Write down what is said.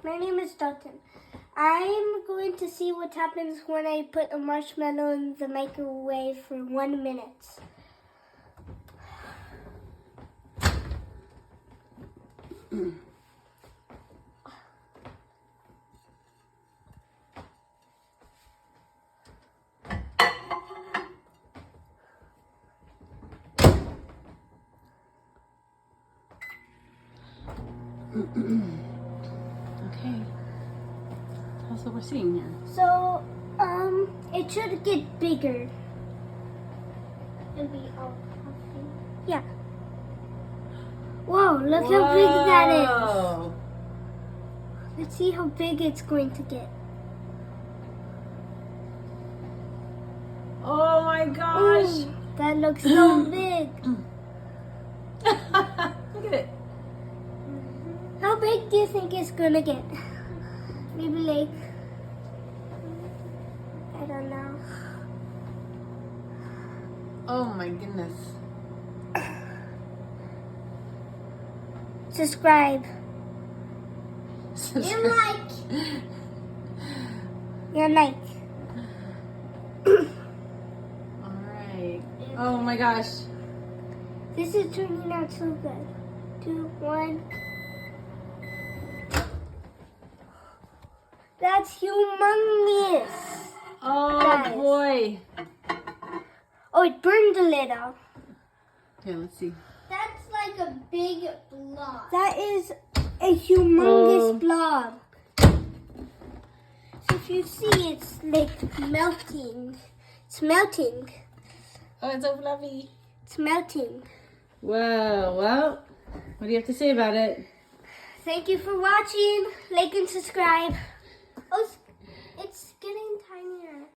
My name is Dalton. I'm going to see what happens when I put a marshmallow in the microwave for 1 minute. Okay. Tell us what we're seeing here. So, it should get bigger. It'll be all puffy. Yeah. Whoa, look how big that is. Let's see how big it's going to get. Oh my gosh. Ooh, that looks so big. Look at it. How big do you think it's gonna get? Maybe like, I don't know. Oh my goodness. Subscribe. And like. And like. Alright. Oh my gosh. This is turning out so good. 2, 1. That's humongous. Oh Guys. boy. Oh, it burned a little. Okay, let's see. That's like a big blob. That is a humongous blob. So if you see, it's like melting. It's melting. Oh, it's so fluffy. It's melting. Whoa, well, what do you have to say about it? Thank you for watching. Like and subscribe. Oh,